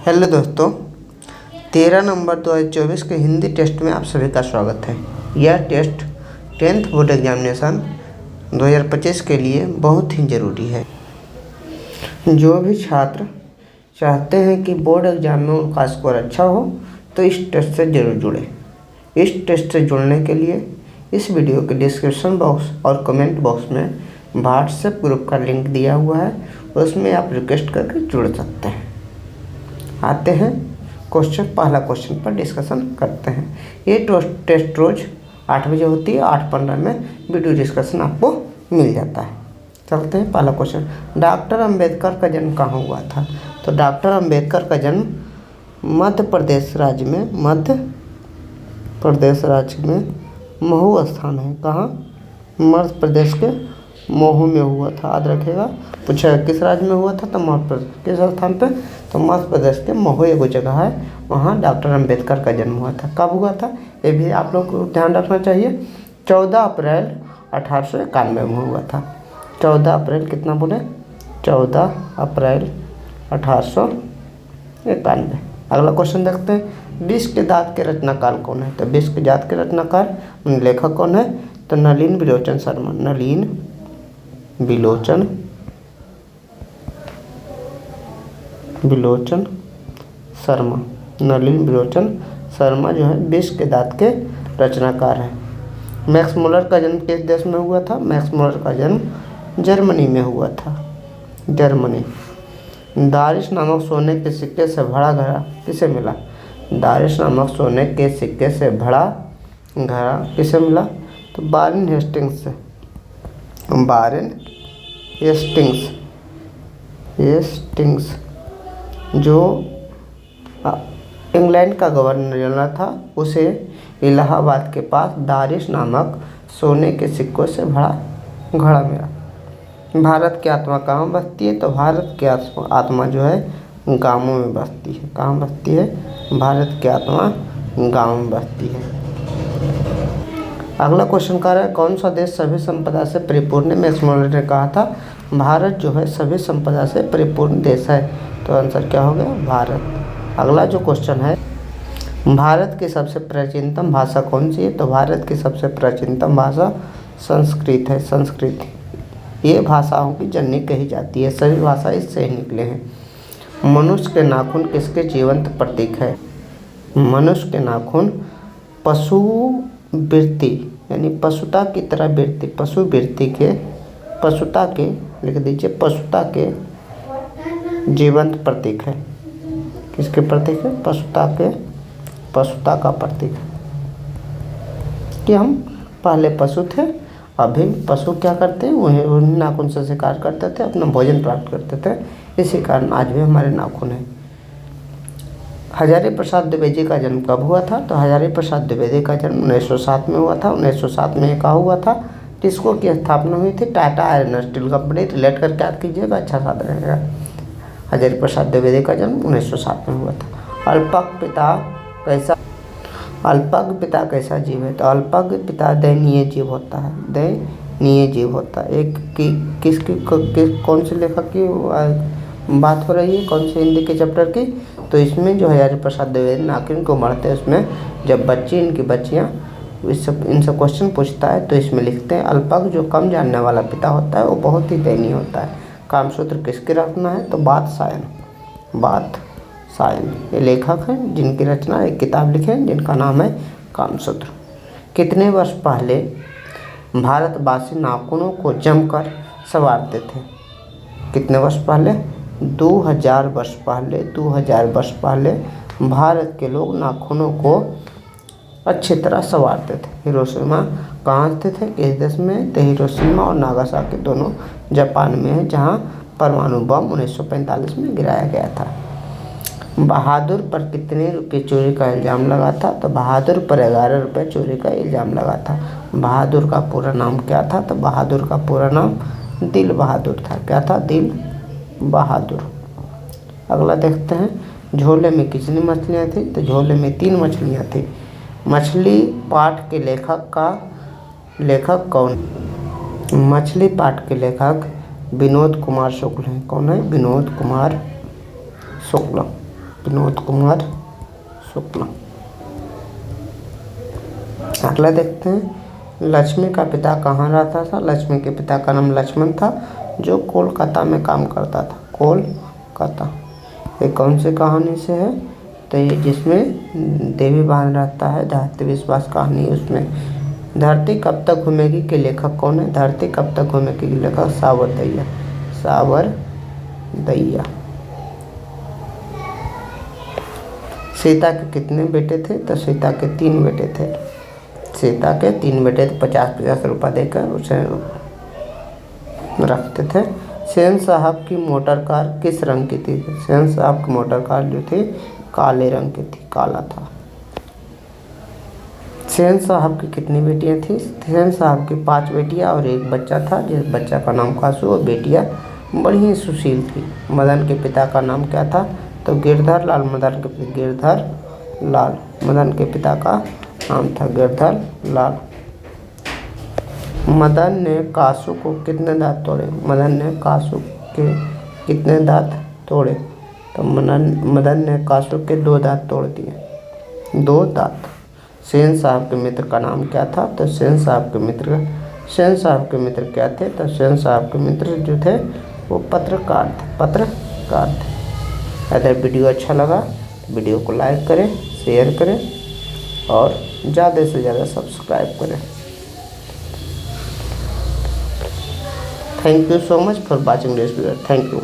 Hello दोस्तों, 13 नवंबर 2024 के Hindi test में आप सभी का स्वागत है। यह टेस्ट 10th बोर्ड एग्जामिनेशन 2025 के लिए बहुत ही ज़रूरी है। जो भी छात्र चाहते हैं कि बोर्ड एग्जाम में उनका स्कोर अच्छा हो तो इस टेस्ट से ज़रूर जुड़ें। इस टेस्ट से जुड़ने के लिए इस वीडियो के डिस्क्रिप्शन बॉक्स और कमेंट बॉक्स में व्हाट्सएप ग्रुप का लिंक दिया हुआ है, उसमें आप रिक्वेस्ट करके जुड़ सकते हैं। आते हैं पहला क्वेश्चन पर डिस्कशन करते हैं। ये टेस्ट रोज़ 8 बजे होती है। 8:15 में वीडियो डिस्कशन आपको मिल जाता है। चलते हैं पहला क्वेश्चन। डॉक्टर अंबेडकर का जन्म कहाँ हुआ था? तो डॉक्टर अंबेडकर का जन्म मध्य प्रदेश राज्य में महू स्थान है। कहाँ? मध्य प्रदेश के महू में हुआ था। याद रखिएगा, पूछा किस राज्य में हुआ था तो मध्य प्रदेश। किस स्थान पे? तो मध्य प्रदेश के महू एक जगह है, वहाँ डॉक्टर अंबेडकर का जन्म हुआ था। कब हुआ था ये भी आप लोग को ध्यान रखना चाहिए। 14 अप्रैल 1891 में हुआ था। 14 अप्रैल कितना बोले? 14 अप्रैल 1891। अगला क्वेश्चन देखते हैं। विश्व के दांत के रचनाकार कौन है? तो विश्व के दांत के रचनाकार लेखक कौन है? तो नलिन बिलोचन शर्मा। नलिन बिलोचन शर्मा। नलिन बिलोचन शर्मा जो है विश्व के दांत के रचनाकार हैं। मैक्स मुलर का जन्म किस देश में हुआ था? मैक्स मुलर का जन्म जर्मनी में हुआ था। जर्मनी। दारिश नामक सोने के सिक्के से भरा घड़ा किसे मिला? दारिश नामक सोने के सिक्के से भरा घड़ा किसे मिला? तो वारेन हेस्टिंग्स से। वारेन हेस्टिंग्स जो इंग्लैंड का गवर्नर जनरल था, उसे इलाहाबाद के पास दारिश नामक सोने के सिक्कों से भरा घड़ा मिला। भारत की आत्मा कहाँ बसती है? तो भारत की आत्मा जो है गाँवों में बसती है। कहाँ बसती है? भारत की आत्मा गाँव में बसती है। अगला क्वेश्चन कह रहा है कौन सा देश सभी संपदा से परिपूर्ण है? मैक्स मुलर ने कहा था भारत जो है सभी संपदा से परिपूर्ण देश है। तो आंसर क्या हो गया? भारत। अगला जो क्वेश्चन है, भारत की सबसे प्राचीनतम भाषा कौन सी है? तो भारत की सबसे प्राचीनतम भाषा संस्कृत है। संस्कृत ये भाषाओं की जननी कही जाती है। सभी भाषा इससे ही निकले हैं। मनुष्य के नाखून किसके जीवंत प्रतीक है? मनुष्य के नाखून पशु वृत्ति यानी पशुता की तरह वृत्ति, पशुता के लिख दीजिए, पशुता के जीवंत प्रतीक है। किसके प्रतीक है? पशुता का प्रतीक है कि हम पहले पशु थे, अभी पशु क्या करते हैं? वही नाखून से शिकार करते थे, अपना भोजन प्राप्त करते थे। इसी कारण आज भी हमारे नाखून हैं। हजारी प्रसाद द्विवेदी का जन्म कब हुआ था? तो हजारी प्रसाद द्विवेदी का जन्म 1907 में हुआ था। 1907 में कहा हुआ था? टिस्को की स्थापना हुई थी। Tata iron steel company relate करके याद कीजिएगा, अच्छा साथ रहेगा। हजारी प्रसाद द्विवेदी का जन्म 1907 में हुआ था। अल्पज्ञ पिता कैसा जीव है? तो अल्पज्ञ पिता दयनीय जीव होता है। एक कौन से लेखक की बात हो रही है? कौन से हिंदी के चैप्टर की? तो इसमें जो हजारी प्रसाद द्विवेदी नाखून को मारते हैं, उसमें जब इनकी बच्चियाँ इनसे क्वेश्चन पूछता है तो इसमें लिखते हैं अल्पज्ञ जो कम जानने वाला पिता होता है वो बहुत ही दयनीय होता है। कामसूत्र किसकी रचना है? तो बात्सायन ये लेखक हैं जिनकी रचना एक किताब लिखे हैं जिनका नाम है कामसूत्र। कितने वर्ष पहले भारतवासी नाखूनों को जमकर संवारते थे? कितने वर्ष पहले? 2000 वर्ष पहले भारत के लोग नाखूनों को अच्छी तरह संवारते थे। हिरोशिमा कहाँ स्थित है? किस देश में? तो हिरोशिमा और नागासाकी दोनों जापान में है, जहाँ परमाणु बम 1945 में गिराया गया था। बहादुर पर कितने रुपये चोरी का इल्ज़ाम लगा था? तो बहादुर पर 11 रुपये चोरी का इल्ज़ाम लगा था। बहादुर का पूरा नाम क्या था? तो बहादुर का पूरा नाम दिल बहादुर था। क्या था? दिल बहादुर। अगला देखते हैं, झोले में कितनी मछलियाँ थी? तो झोले में 3 मछलियाँ थी। मछली पाठ के लेखक कौन? मछली पाठ के लेखक विनोद कुमार शुक्ल हैं। कौन है? विनोद कुमार शुक्ल। विनोद कुमार शुक्ला। अगला देखते हैं, लक्ष्मी का पिता कहाँ रहता था। लक्ष्मी के पिता का नाम लक्ष्मण था, जो कोलकाता में काम करता था। कोलकाता। ये कौन सी कहानी से है, तो ये जिसमें देवी भान रहता है, धरती विश्वास कहानी है उसमें। धरती कब तक घूमेगी के लेखक कौन है। धरती कब तक घूमेगी के लेखक सावरदैया। सावरदैया। सीता के कितने बेटे थे, तो सीता के 3 बेटे थे। सीता के 3 बेटे थे, 50-50 रुपये देकर उसे रखते थे। सेन साहब की मोटर कार किस रंग की थी। सेन साहब की मोटर कार जो थी काले रंग की थी, काला था। सेन साहब की कितनी बेटियां थी। सेन साहब की 5 बेटियां और 1 बच्चा था, जिस बच्चा का नाम कासू और बेटियां बड़ी ही सुशील थी। मदन के पिता का नाम क्या था, तो गिरधर लाल। मदन के पिता का नाम था गिरधर लाल। मदन ने कासू को कितने दांत तोड़े। मदन ने कासू के कितने दांत तोड़े, तो मदन ने कासू के 2 दांत तोड़ दिए, 2 दांत। सेन साहब के मित्र का नाम क्या था, तो सेन साहब के मित्र क्या थे, तो सेन साहब के मित्र जो थे वो पत्रकार थे। अगर वीडियो अच्छा लगा तो वीडियो को लाइक करें, शेयर करें और ज़्यादा से ज़्यादा सब्सक्राइब करें। Thank you so much for watching this video. Thank you.